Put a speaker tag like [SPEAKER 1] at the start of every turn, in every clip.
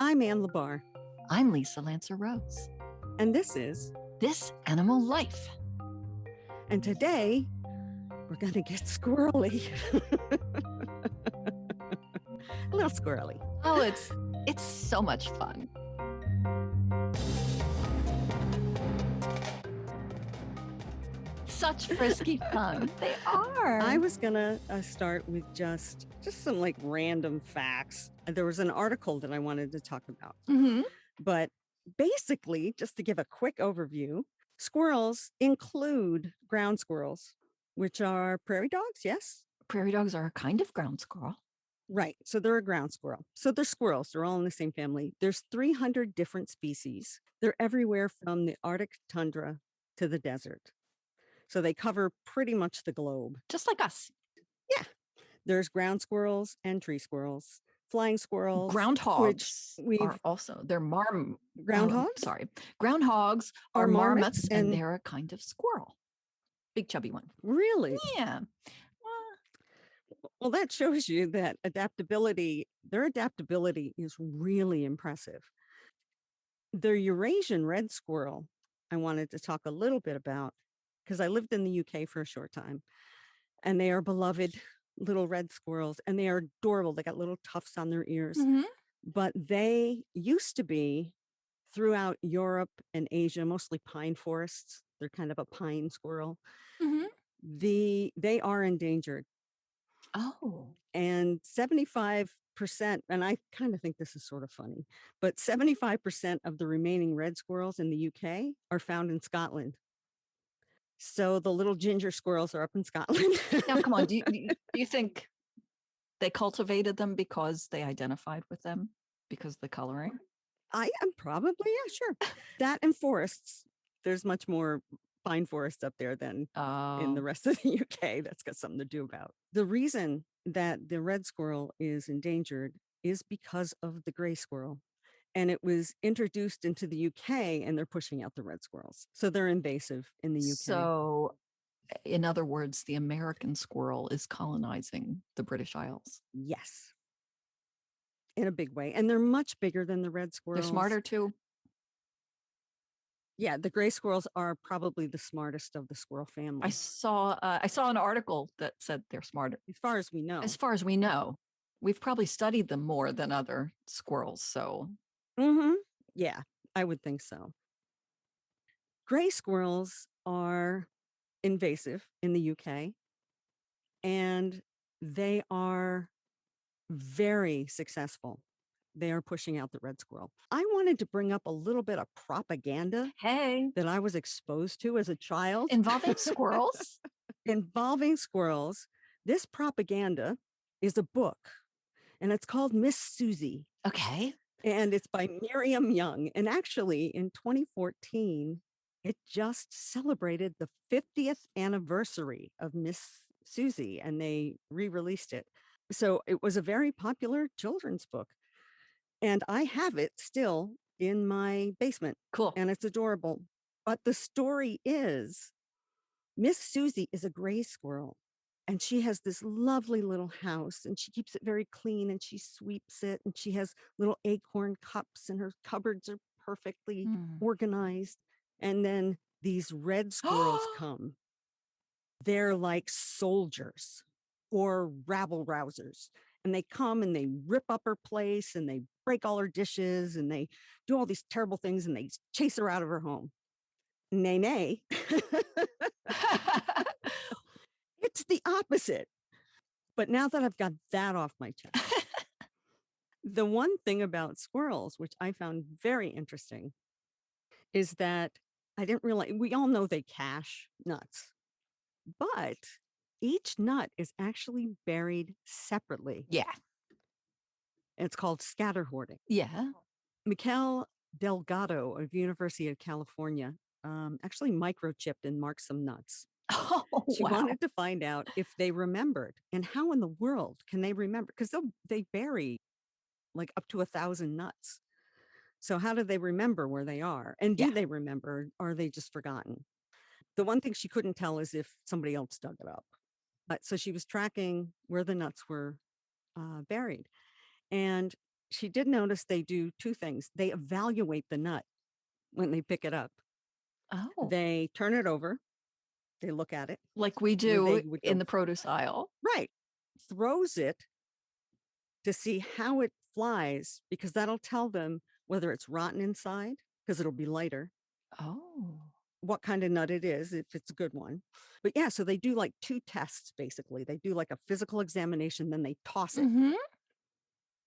[SPEAKER 1] I'm Ann Labar,
[SPEAKER 2] I'm Lisa Lancer Rose.
[SPEAKER 1] and this is
[SPEAKER 2] This Animal Life.
[SPEAKER 1] And today we're going to get squirrely. A little squirrely.
[SPEAKER 2] Oh, it's so much fun. Such frisky fun. They are.
[SPEAKER 1] I was going to start with just some like random facts. There was an article that I wanted to talk about.
[SPEAKER 2] Mm-hmm.
[SPEAKER 1] But basically, just to give a quick overview, squirrels include ground squirrels, which are prairie dogs, yes?
[SPEAKER 2] Prairie dogs are a kind of ground squirrel.
[SPEAKER 1] Right. So they're a ground squirrel. So they're squirrels. They're all in the same family. There's 300 different species. They're everywhere from the Arctic tundra to the desert. So they cover pretty much the globe.
[SPEAKER 2] Just like us.
[SPEAKER 1] Yeah. There's ground squirrels and tree squirrels, flying squirrels.
[SPEAKER 2] Groundhogs
[SPEAKER 1] which
[SPEAKER 2] are also, they're
[SPEAKER 1] groundhogs?
[SPEAKER 2] Groundhogs are
[SPEAKER 1] marmots,
[SPEAKER 2] and they're a kind of squirrel. Big chubby one.
[SPEAKER 1] Really?
[SPEAKER 2] Yeah.
[SPEAKER 1] Well, that shows you that their adaptability is really impressive. The Eurasian red squirrel, I wanted to talk a little bit about because I lived in the UK for a short time, and they are beloved little red squirrels, and they are adorable. They got little tufts on their ears,
[SPEAKER 2] Mm-hmm.
[SPEAKER 1] but they used to be throughout Europe and Asia, mostly pine forests. They're kind of a pine squirrel.
[SPEAKER 2] Mm-hmm.
[SPEAKER 1] They are endangered.
[SPEAKER 2] Oh.
[SPEAKER 1] And 75%, and I kind of think this is sort of funny, but 75% of the remaining red squirrels in the UK are found in Scotland. So the little ginger squirrels are up in Scotland.
[SPEAKER 2] Now, come on. Do you think they cultivated them because they identified with them? Because of the coloring?
[SPEAKER 1] I am probably, yeah, sure. That and forests. There's much more pine forest up there than in the rest of the UK. That's got something to do about. The reason that the red squirrel is endangered is because of the gray squirrel. And it was introduced into the UK, and they're pushing out the red squirrels. So they're invasive in the UK.
[SPEAKER 2] So, in other words, the American squirrel is colonizing the British Isles.
[SPEAKER 1] Yes. In a big way. And they're much bigger than the red squirrels.
[SPEAKER 2] They're smarter too.
[SPEAKER 1] Yeah, the gray squirrels are probably the smartest of the squirrel family.
[SPEAKER 2] I saw an article that said they're smarter.
[SPEAKER 1] As far as we know.
[SPEAKER 2] As far as we know. We've probably studied them more than other squirrels. So,
[SPEAKER 1] yeah, I would think so. Gray squirrels are invasive in the UK, and they are very successful. They are pushing out the red squirrel. I wanted to bring up a little bit of propaganda that I was exposed to as a child.
[SPEAKER 2] Involving squirrels?
[SPEAKER 1] Involving squirrels. This propaganda is a book, and it's called Miss Susie.
[SPEAKER 2] Okay.
[SPEAKER 1] And it's by Miriam Young. And actually, in 2014, it just celebrated the 50th anniversary of Miss Susie, and they re-released it. So it was a very popular children's book. And I have it still in my basement.
[SPEAKER 2] Cool.
[SPEAKER 1] And it's adorable. But the story is Miss Susie is a gray squirrel. And she has this lovely little house, and she keeps it very clean, and she sweeps it, and she has little acorn cups, and her cupboards are perfectly organized. And then these red squirrels come. They're like soldiers or rabble rousers. And they come and they rip up her place, and they break all her dishes, and they do all these terrible things, and they chase her out of her home. Nay, nay. It's the opposite. But now that I've got that off my chest, the one thing about squirrels, which I found very interesting, is that I didn't realize, we all know they cache nuts, but each nut is actually buried separately.
[SPEAKER 2] Yeah.
[SPEAKER 1] It's called scatter hoarding.
[SPEAKER 2] Yeah.
[SPEAKER 1] Mikel Delgado of University of California actually microchipped and marked some nuts.
[SPEAKER 2] Oh,
[SPEAKER 1] she wanted to find out if they remembered, and how in the world can they remember? Because they bury like up to 1,000 nuts. So how do they remember where they are? And do they remember? Or are they just forgotten? The one thing she couldn't tell is if somebody else dug it up. So she was tracking where the nuts were buried. And she did notice they do two things. They evaluate the nut when they pick it up.
[SPEAKER 2] Oh,
[SPEAKER 1] They turn it over, they look at it,
[SPEAKER 2] like we
[SPEAKER 1] where
[SPEAKER 2] do
[SPEAKER 1] they would
[SPEAKER 2] in
[SPEAKER 1] go,
[SPEAKER 2] the produce aisle.
[SPEAKER 1] right, throws it to see how it flies, because that'll tell them whether it's rotten inside, because it'll be lighter,
[SPEAKER 2] Oh.
[SPEAKER 1] what kind of nut it is, if it's a good one. But yeah, so they do like two tests basically. They do like a physical examination, then they toss it
[SPEAKER 2] Mm-hmm.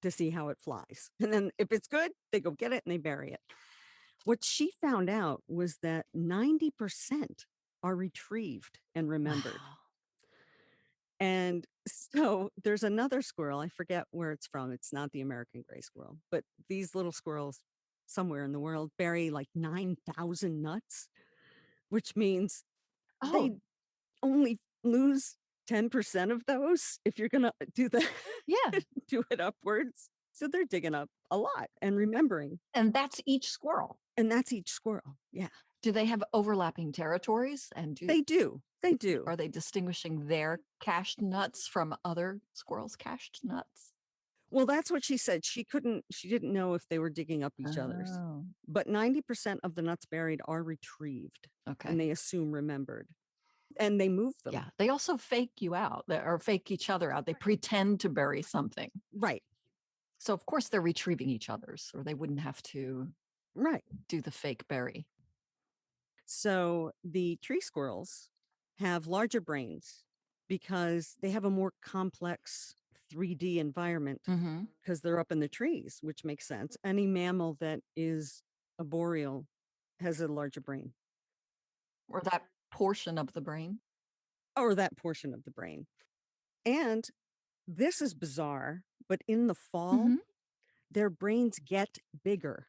[SPEAKER 1] to see how it flies. And then if it's good, they go get it and they bury it. What she found out was that 90% are retrieved and remembered.
[SPEAKER 2] Wow.
[SPEAKER 1] And so there's another squirrel, I forget where it's from. It's not the American gray squirrel, but these little squirrels somewhere in the world bury like 9,000 nuts, which means they
[SPEAKER 2] Oh,
[SPEAKER 1] only lose 10% of those if you're going to do the
[SPEAKER 2] yeah.
[SPEAKER 1] do it upwards. So they're digging up a lot and remembering.
[SPEAKER 2] And that's each squirrel.
[SPEAKER 1] And that's each squirrel. Yeah.
[SPEAKER 2] Do they have overlapping territories? And
[SPEAKER 1] They do. They do.
[SPEAKER 2] are they distinguishing their cached nuts from other squirrels' cached nuts?
[SPEAKER 1] Well, that's what she said. She didn't know if they were digging up each other's.
[SPEAKER 2] Oh,
[SPEAKER 1] But 90% of the nuts buried are retrieved
[SPEAKER 2] okay.
[SPEAKER 1] and they assume remembered. And they move them.
[SPEAKER 2] Yeah. They also fake you out or fake each other out. They pretend to bury something.
[SPEAKER 1] Right.
[SPEAKER 2] So, of course, they're retrieving each other's, or they wouldn't have to
[SPEAKER 1] Right.
[SPEAKER 2] do the fake bury.
[SPEAKER 1] So the tree squirrels have larger brains because they have a more complex 3D environment
[SPEAKER 2] Mm-hmm.
[SPEAKER 1] because they're up in the trees, which makes sense. Any mammal that is arboreal has a larger brain,
[SPEAKER 2] Or that portion of the brain.
[SPEAKER 1] or that portion of the brain. And this is bizarre, but in the fall,
[SPEAKER 2] Mm-hmm.
[SPEAKER 1] their brains get bigger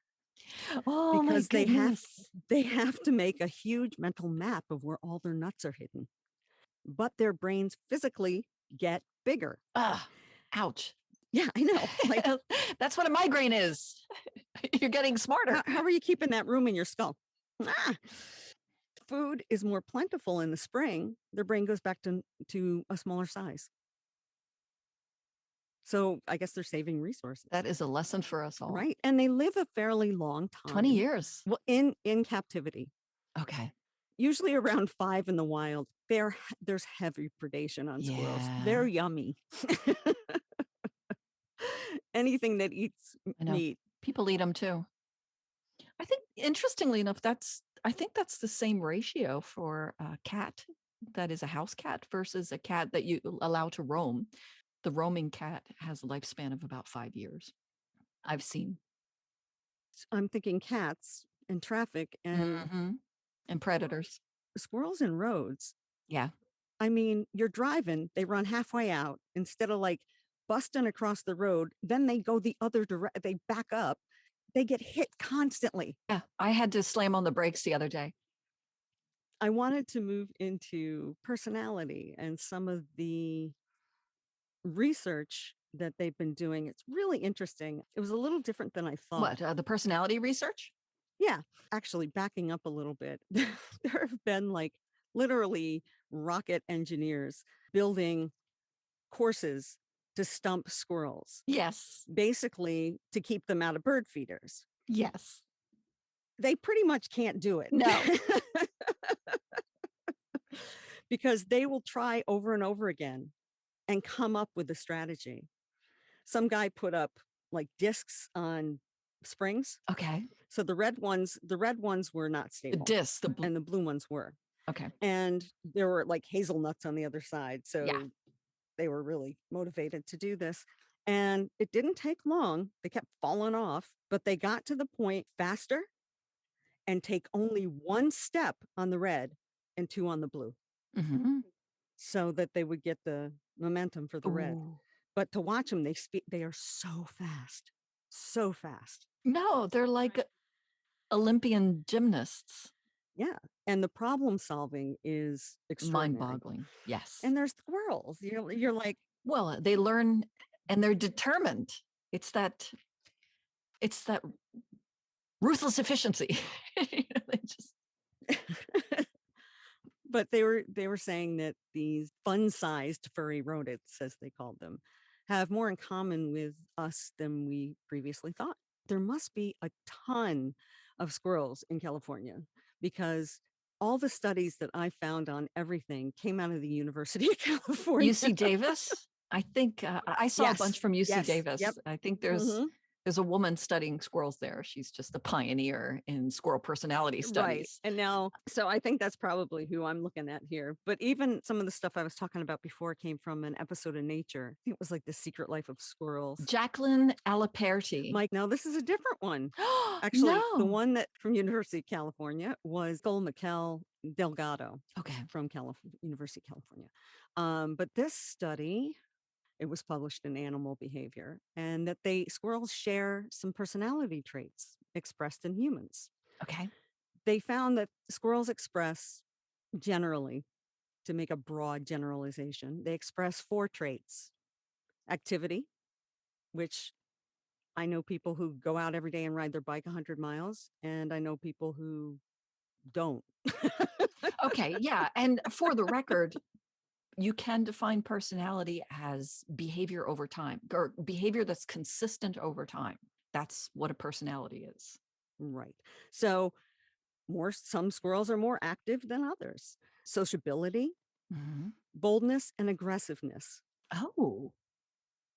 [SPEAKER 2] Oh, my
[SPEAKER 1] because
[SPEAKER 2] goodness.
[SPEAKER 1] they have to make a huge mental map of where all their nuts are hidden. But their brains physically get bigger.
[SPEAKER 2] Ah, ouch.
[SPEAKER 1] Yeah, I know. Like,
[SPEAKER 2] that's what a migraine is. You're getting smarter.
[SPEAKER 1] how are you keeping that room in your skull? Ah. Food is more plentiful in the spring. Their brain goes back to a smaller size. So I guess they're saving resources.
[SPEAKER 2] That is a lesson for us all.
[SPEAKER 1] Right. And they live a fairly long time.
[SPEAKER 2] 20 years.
[SPEAKER 1] Well, in captivity.
[SPEAKER 2] Okay.
[SPEAKER 1] Usually around 5 in the wild. There's heavy predation on squirrels.
[SPEAKER 2] Yeah.
[SPEAKER 1] They're yummy. Anything that eats
[SPEAKER 2] I know.
[SPEAKER 1] meat.
[SPEAKER 2] People eat them too. I think, interestingly enough, I think that's the same ratio for a cat that is a house cat versus a cat that you allow to roam. The roaming cat has a lifespan of about 5 years. I've seen.
[SPEAKER 1] I'm thinking cats and traffic and
[SPEAKER 2] Mhm. And predators.
[SPEAKER 1] squirrels and roads.
[SPEAKER 2] Yeah.
[SPEAKER 1] I mean, you're driving, they run halfway out instead of like busting across the road. Then they go the other direction. They back up. They get hit constantly.
[SPEAKER 2] Yeah. I had to slam on the brakes the other day.
[SPEAKER 1] I wanted to move into personality and some of the research that they've been doing. It's really interesting. It was a little different than I thought.
[SPEAKER 2] What? The personality research?
[SPEAKER 1] Yeah, actually backing up a little bit. There have been like literally rocket engineers building courses to stump squirrels,
[SPEAKER 2] Yes.
[SPEAKER 1] basically to keep them out of bird feeders.
[SPEAKER 2] Yes.
[SPEAKER 1] They pretty much can't do it.
[SPEAKER 2] No.
[SPEAKER 1] Because they will try over and over again and come up with a strategy. Some guy put up like discs on springs.
[SPEAKER 2] Okay.
[SPEAKER 1] So the red ones were not
[SPEAKER 2] The
[SPEAKER 1] stable.
[SPEAKER 2] disc,
[SPEAKER 1] And the blue ones were.
[SPEAKER 2] okay.
[SPEAKER 1] And there were like hazelnuts on the other side. So
[SPEAKER 2] Yeah.
[SPEAKER 1] they were really motivated to do this. And it didn't take long. They kept falling off, but they got to the point faster and take only one step on the red and 2 on the blue.
[SPEAKER 2] Mm-hmm.
[SPEAKER 1] So that they would get the momentum for the red.
[SPEAKER 2] Ooh.
[SPEAKER 1] But to watch them, they are so fast. So fast.
[SPEAKER 2] No, they're like Olympian gymnasts.
[SPEAKER 1] Yeah. And the problem solving is extraordinary.
[SPEAKER 2] Mind-boggling. Yes.
[SPEAKER 1] And there's squirrels. You're like,
[SPEAKER 2] well, they learn and they're determined. It's that ruthless efficiency. They just
[SPEAKER 1] but they were saying that these fun-sized furry rodents, as they called them, have more in common with us than we previously thought. There must be a ton of squirrels in California because all the studies that I found on everything came out of the University of California.
[SPEAKER 2] UC Davis. I think I saw a
[SPEAKER 1] Yes.
[SPEAKER 2] bunch from UC
[SPEAKER 1] Yes. Yep.
[SPEAKER 2] Davis. I think
[SPEAKER 1] Hmm.
[SPEAKER 2] there's a woman studying squirrels there. She's just a pioneer in squirrel personality
[SPEAKER 1] Right.
[SPEAKER 2] studies.
[SPEAKER 1] And now, so I think that's probably who I'm looking at here. But even some of the stuff I was talking about before came from an episode of Nature. I think it was like The Secret Life of Squirrels.
[SPEAKER 2] Jacqueline Aliperti.
[SPEAKER 1] Mike, now this is a different one. Actually, the
[SPEAKER 2] No.
[SPEAKER 1] one that from University of California was Cole McKell Delgado
[SPEAKER 2] Okay.
[SPEAKER 1] from University of California. But this study, it was published in Animal Behavior, and that squirrels share some personality traits expressed in humans.
[SPEAKER 2] Okay.
[SPEAKER 1] They found that squirrels express generally, to make a broad generalization, they express 4 traits: activity, which I know people who go out every day and ride their bike 100 miles, and I know people who don't.
[SPEAKER 2] Okay. Yeah. And for the record, you can define personality as behavior over time or behavior that's consistent over time. That's what a personality is.
[SPEAKER 1] Right. So some squirrels are more active than others. Sociability,
[SPEAKER 2] Mhm.
[SPEAKER 1] boldness, and aggressiveness,
[SPEAKER 2] Oh,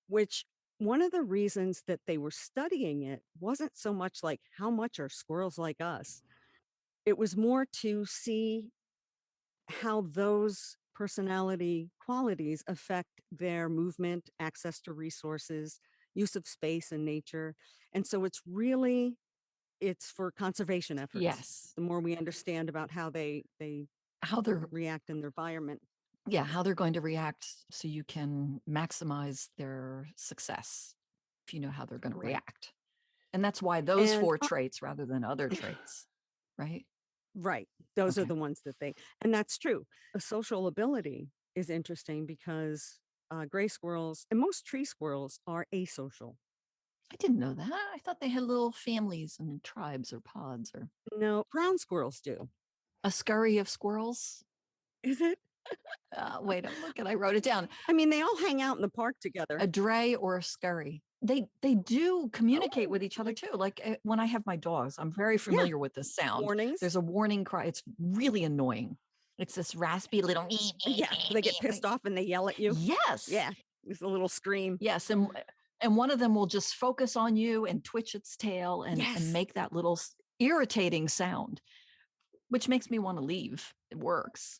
[SPEAKER 1] which one of the reasons that they were studying it wasn't so much like how much are squirrels like us. It was more to see how those personality qualities affect their movement, access to resources, use of space and nature. And so it's for conservation efforts.
[SPEAKER 2] yes.
[SPEAKER 1] The more we understand about how they
[SPEAKER 2] How they're
[SPEAKER 1] react in their environment.
[SPEAKER 2] yeah, how they're going to react so you can maximize their success if you know how they're going to
[SPEAKER 1] Right.
[SPEAKER 2] react. And that's why those
[SPEAKER 1] And
[SPEAKER 2] 4 traits rather than other traits, right?
[SPEAKER 1] right. Those are
[SPEAKER 2] Okay.
[SPEAKER 1] the ones that and that's true. The social ability is interesting because gray squirrels and most tree squirrels are asocial.
[SPEAKER 2] I didn't know that. I thought they had little families and tribes or pods or
[SPEAKER 1] No, brown squirrels do.
[SPEAKER 2] a scurry of squirrels.
[SPEAKER 1] Is it?
[SPEAKER 2] Wait, I'm looking. I wrote it down.
[SPEAKER 1] I mean, they all hang out in the park
[SPEAKER 2] A
[SPEAKER 1] together.
[SPEAKER 2] dray or a scurry. They do communicate
[SPEAKER 1] Oh,
[SPEAKER 2] with each other
[SPEAKER 1] like,
[SPEAKER 2] too. Like when I have my dogs, I'm very
[SPEAKER 1] yeah,
[SPEAKER 2] familiar with this sound.
[SPEAKER 1] warnings.
[SPEAKER 2] There's a warning cry. It's really annoying. It's this raspy little
[SPEAKER 1] Yeah, they get pissed off and they yell at you.
[SPEAKER 2] yes,
[SPEAKER 1] Yeah, it's a little scream.
[SPEAKER 2] yes, and one of them will just focus on you and twitch its tail and
[SPEAKER 1] Yes,
[SPEAKER 2] make that little irritating sound, which makes me want to leave. It works.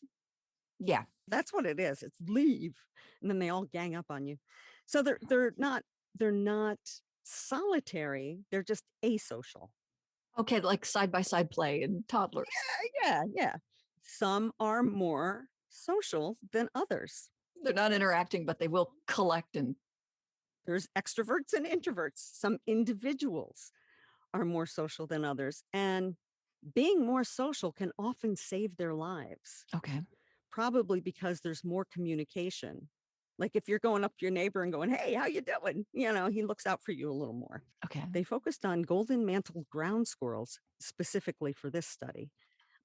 [SPEAKER 2] Yeah.
[SPEAKER 1] that's what it is. It's leave, and then they all gang up on you. So they're not solitary. They're just asocial.
[SPEAKER 2] Okay, like side by side play and toddlers.
[SPEAKER 1] Yeah, yeah. Some are more social than others.
[SPEAKER 2] They're not interacting, but they will collect and
[SPEAKER 1] There's extroverts and introverts. Some individuals are more social than others, and being more social can often save their lives,
[SPEAKER 2] okay.
[SPEAKER 1] probably because there's more communication. Like if you're going up to your neighbor and going, "Hey, how you doing?" He looks out for you a little more.
[SPEAKER 2] Okay.
[SPEAKER 1] They focused on golden mantled ground squirrels specifically for this study,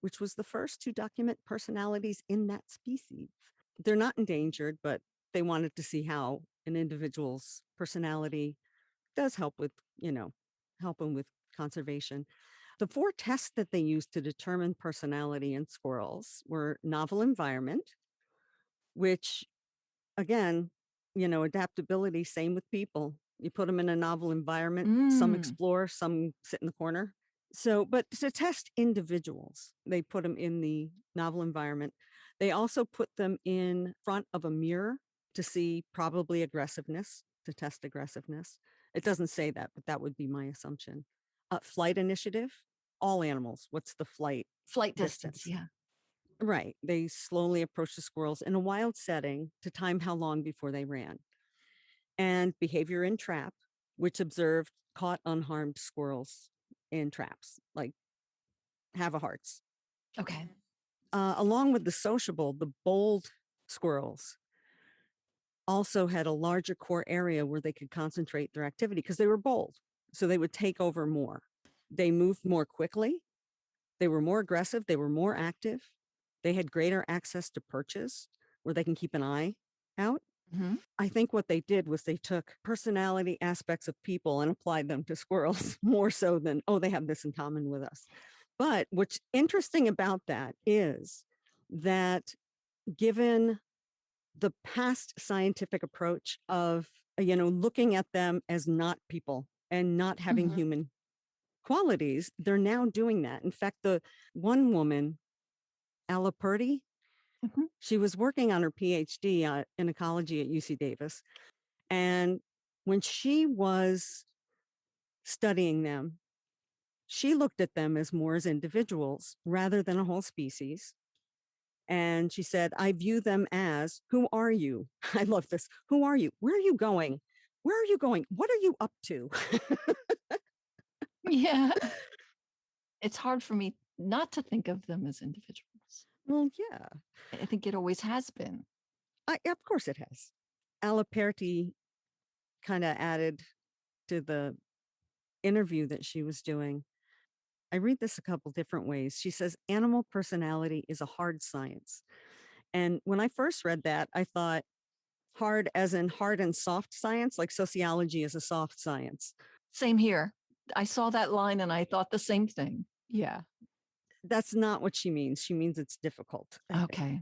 [SPEAKER 1] which was the first to document personalities in that species. They're not endangered, but they wanted to see how an individual's personality does help with, helping with conservation. The 4 tests that they used to determine personality in squirrels were novel environment, which again, adaptability, same with people. You put them in a novel environment, some
[SPEAKER 2] Mm,
[SPEAKER 1] explore, some sit in the corner. So, but to test individuals, they put them in the novel environment. They also put them in front of a mirror to see probably aggressiveness, to test aggressiveness. It doesn't say that, but that would be my assumption. Flight initiative, all animals. What's the flight
[SPEAKER 2] flight distance.
[SPEAKER 1] distance?
[SPEAKER 2] Yeah.
[SPEAKER 1] Right. They slowly approach the squirrels in a wild setting to time how long before they ran. And behavior in trap, which observed caught unharmed squirrels in traps, like have a hearts.
[SPEAKER 2] Okay.
[SPEAKER 1] Along with the sociable, the bold squirrels also had a larger core area where they could concentrate their activity because they were bold. So they would take over more. They moved more quickly. They were more aggressive. They were more active. They had greater access to perches where they can keep an eye out.
[SPEAKER 2] Mhm.
[SPEAKER 1] I think what they did was they took personality aspects of people and applied them to squirrels more so than, oh, they have this in common with us. But what's interesting about that is that given the past scientific approach of, looking at them as not people and not having
[SPEAKER 2] Mhm.
[SPEAKER 1] human qualities, they're now doing that. In fact, the one woman, Purdy,
[SPEAKER 2] Mhm.
[SPEAKER 1] she was working on her PhD in ecology at UC Davis. And when she was studying them, she looked at them as more as individuals rather than a whole species. And she said, I view them as, who are you? I love this. Who are you? Where are you going? Where are you going? What are you up to?
[SPEAKER 2] Yeah. It's hard for me not to think of them as individuals.
[SPEAKER 1] Well, yeah,
[SPEAKER 2] I think it always has been.
[SPEAKER 1] of course it has. Aliperti kind of added to the interview that she was doing. I read this a couple different ways. She says, animal personality is a hard science. And when I first read that, I thought hard as in hard and soft science, like sociology is a soft science.
[SPEAKER 2] Same here. I saw that line and I thought the same thing. Yeah.
[SPEAKER 1] That's not what she means. She means it's difficult, I think.
[SPEAKER 2] Okay.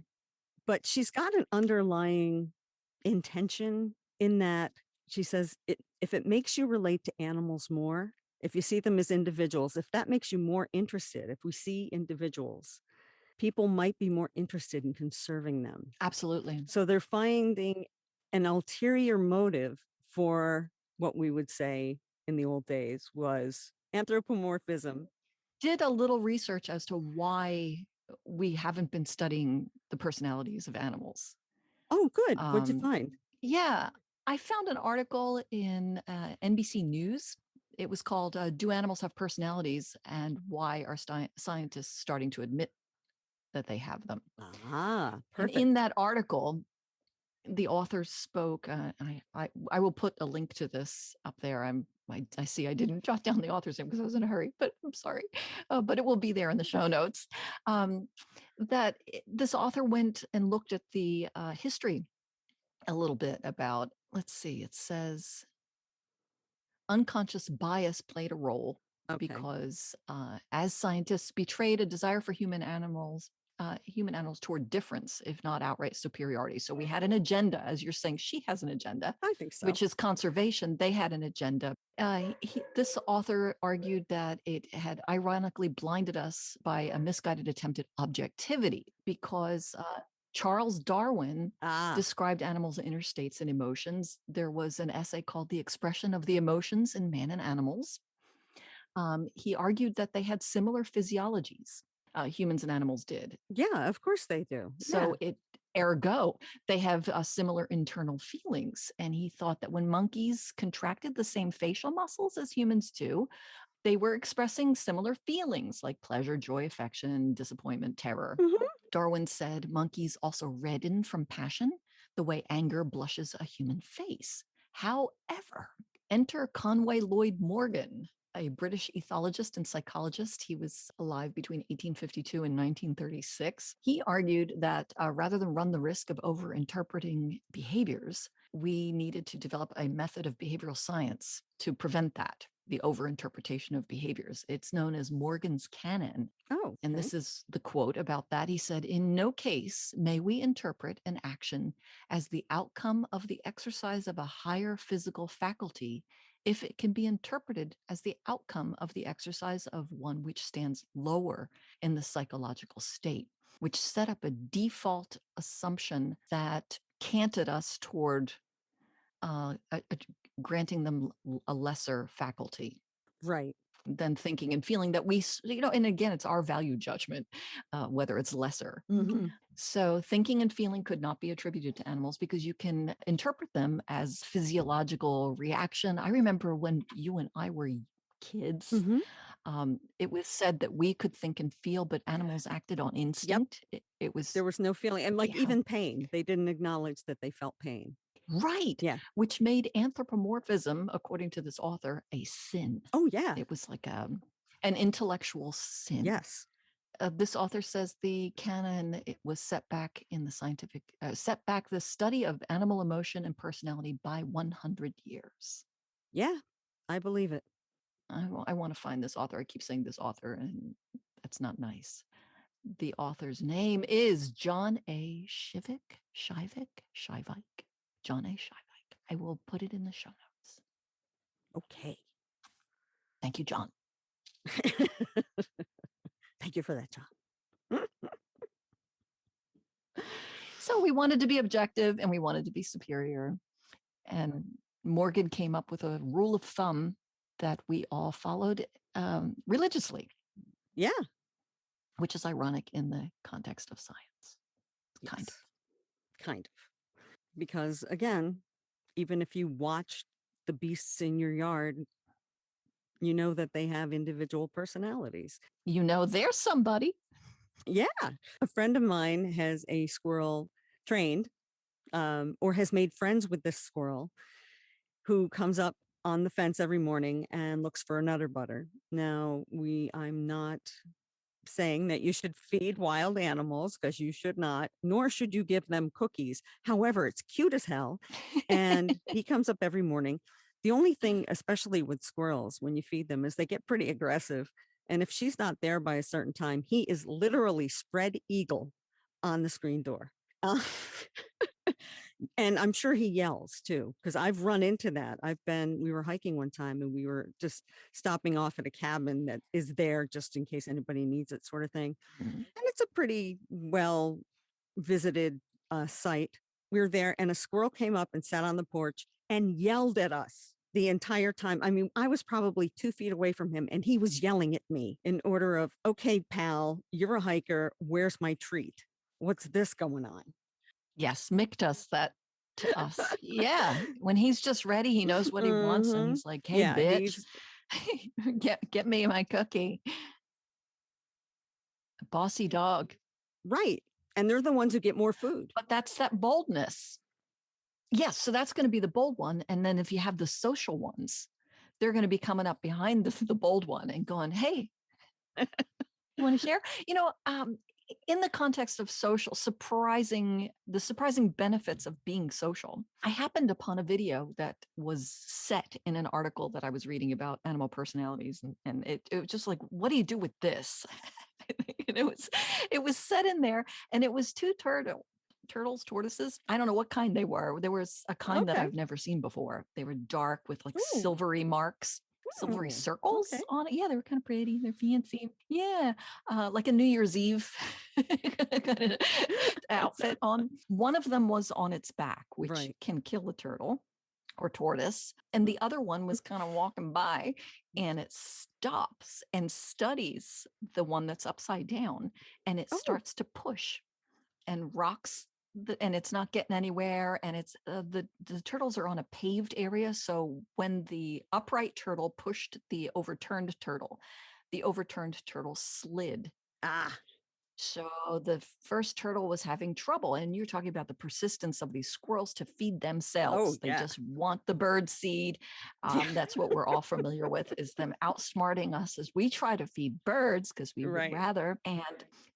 [SPEAKER 1] But she's got an underlying intention in that she says, if it makes you relate to animals more, if you see them as individuals, if that makes you more interested, if we see individuals, people might be more interested in conserving them.
[SPEAKER 2] Absolutely.
[SPEAKER 1] So they're finding an ulterior motive for what we would say in the old days was anthropomorphism.
[SPEAKER 2] Did a little research as to why we haven't been studying the personalities of animals.
[SPEAKER 1] Oh, good. What'd you
[SPEAKER 2] Um,
[SPEAKER 1] find?
[SPEAKER 2] yeah, I found an article in NBC News. It was called Do Animals Have Personalities and Why Are Scientists Starting to Admit that They Have Them?
[SPEAKER 1] Ah,
[SPEAKER 2] And in
[SPEAKER 1] perfect.
[SPEAKER 2] that article, the authors spoke. I will put a link to this up there. I see I didn't jot down the author's name because I was in a hurry, but I'm sorry. But it will be there in the show notes. This author went and looked at the history a little bit about. Let's see. It says unconscious bias played a role
[SPEAKER 1] Okay.
[SPEAKER 2] because as scientists betrayed a desire for human animals toward difference, if not outright superiority. So we had an agenda, as you're saying, she has an agenda,
[SPEAKER 1] I think so.
[SPEAKER 2] which is conservation. They had an agenda. This author argued that it had ironically blinded us by a misguided attempt at objectivity because Charles Darwin
[SPEAKER 1] Ah,
[SPEAKER 2] described animals' inner states and emotions. There was an essay called The Expression of the Emotions in Man and Animals. He argued that they had similar physiologies, humans and animals did.
[SPEAKER 1] yeah, of course they do. Yeah.
[SPEAKER 2] So ergo, they have similar internal feelings. And he thought that when monkeys contracted the same facial muscles as humans do, they were expressing similar feelings like pleasure, joy, affection, disappointment, terror.
[SPEAKER 1] Mhm.
[SPEAKER 2] Darwin said monkeys also redden from passion the way anger blushes a human face. However, enter Conway Lloyd Morgan, a British ethologist and psychologist. He was alive between 1852 and 1936. He argued that rather than run the risk of overinterpreting behaviors, we needed to develop a method of behavioral science to prevent that, the overinterpretation of behaviors. It's known as Morgan's canon.
[SPEAKER 1] Oh,
[SPEAKER 2] And
[SPEAKER 1] okay.
[SPEAKER 2] this is the quote about that. He said, in no case may we interpret an action as the outcome of the exercise of a higher physical faculty if it can be interpreted as the outcome of the exercise of one which stands lower in the psychological state, which set up a default assumption that canted us toward granting them a lesser faculty
[SPEAKER 1] Right.
[SPEAKER 2] than thinking and feeling that and again, it's our value judgment, whether it's lesser.
[SPEAKER 1] Hmm.
[SPEAKER 2] So thinking and feeling could not be attributed to animals because you can interpret them as physiological reaction. I remember when you and I were kids,
[SPEAKER 1] Hmm.
[SPEAKER 2] it was said that we could think and feel, but animals acted on
[SPEAKER 1] Yep.
[SPEAKER 2] instinct. It was,
[SPEAKER 1] There was no feeling. And like
[SPEAKER 2] yeah,
[SPEAKER 1] even pain, they didn't acknowledge that they felt pain.
[SPEAKER 2] right,
[SPEAKER 1] Yeah.
[SPEAKER 2] which made anthropomorphism, according to this author, a sin.
[SPEAKER 1] Oh, yeah.
[SPEAKER 2] It was like an intellectual sin.
[SPEAKER 1] Yes.
[SPEAKER 2] This author says the canon it was set back in the set back the study of animal emotion and personality by 100 years.
[SPEAKER 1] Yeah, I believe it.
[SPEAKER 2] I want to find this author. I keep saying this author, and that's not nice. The author's name is John A. Shivik. John A. Shivik. I will put it in the show notes.
[SPEAKER 1] Okay.
[SPEAKER 2] Thank you, John.
[SPEAKER 1] Thank you for that, John.
[SPEAKER 2] So we wanted to be objective and we wanted to be superior. And Morgan came up with a rule of thumb that we all followed religiously.
[SPEAKER 1] Yeah.
[SPEAKER 2] Which is ironic in the context of science. Kind of.
[SPEAKER 1] Kind of. Because again, even if you watch the beasts in your yard, you know that they have individual personalities.
[SPEAKER 2] You know, there's somebody.
[SPEAKER 1] Yeah. A friend of mine has a squirrel trained or has made friends with this squirrel who comes up on the fence every morning and looks for a nutter butter. Now, I'm not saying that you should feed wild animals because you should not, nor should you give them cookies. However, it's cute as hell. And he comes up every morning. The only thing, especially with squirrels, when you feed them, is they get pretty aggressive. And if she's not there by a certain time, he is literally spread eagle on the screen door. And I'm sure he yells too, because I've run into that. We were hiking one time and we were just stopping off at a cabin that is there just in case anybody needs it, sort of thing. Mm-hmm. And it's a pretty well visited site. We were there and a squirrel came up and sat on the porch and yelled at us the entire time. I mean, I was probably 2 feet away from him and he was yelling at me in order of, okay, pal, you're a hiker. Where's my treat? What's this going on?
[SPEAKER 2] Yes, Mick does that to us. Yeah. When he's just ready, he knows what he wants. And he's like, hey, bitch, get me my cookie. Bossy dog.
[SPEAKER 1] Right. And they're the ones who get more food.
[SPEAKER 2] But that's that boldness. Yes. So that's going to be the bold one. And then if you have the social ones, they're going to be coming up behind the bold one and going, hey, you want to share? You know, in the context of social, the surprising benefits of being social, I happened upon a video that was set in an article that I was reading about animal personalities. And it was just like, what do you do with this? And it was set in there and it was 2 tortoises. I don't know what kind they were. There was a kind that I've never seen before. They were dark with like silvery marks. Silvery circles on it. Yeah, they were kind of pretty. They're fancy. Yeah, like a New Year's Eve kind of outfit on. One of them was on its back, which can kill a turtle or tortoise. And the other one was kind of walking by and it stops and studies the one that's upside down and it starts to push and rocks and it's not getting anywhere. And it's the turtles are on a paved area. So when the upright turtle pushed the overturned turtle slid. So the first turtle was having trouble. And you're talking about the persistence of these squirrels to feed themselves. They just want the bird seed. That's what we're all familiar with, is them outsmarting us as we try to feed birds because we would rather. And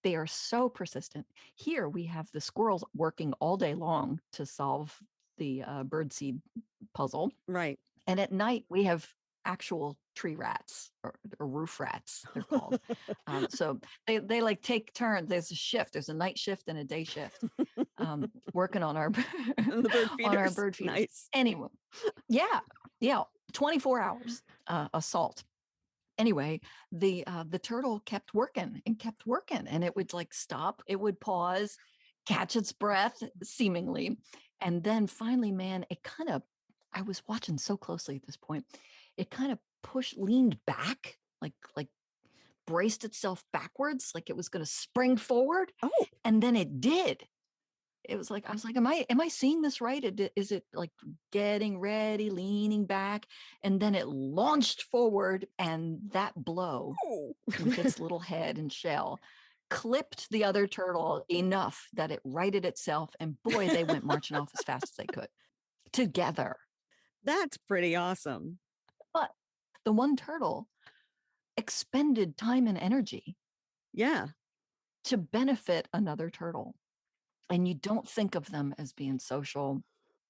[SPEAKER 2] they are so persistent. Here we have the squirrels working all day long to solve the bird seed puzzle. Right. And at night we have actual tree rats or roof rats, they're called. So they like take turns. There's a shift. There's a night shift and a day shift, working on our bird feeders. Nice. Anyway, yeah, 24 hours assault. Anyway, the turtle kept working, and it would like stop. It would pause, catch its breath, seemingly, and then finally, man, it kind of. I was watching so closely at this point. It kind of leaned back, like braced itself backwards, like it was going to spring forward. And then it did. It was like, I was like, am I seeing this right? Is it like getting ready, leaning back? And then it launched forward, and that blow with its little head and shell clipped the other turtle enough that it righted itself. And boy, they went marching off as fast as they could together. That's pretty awesome. But the one turtle expended time and energy. Yeah. to benefit another turtle. And you don't think of them as being social.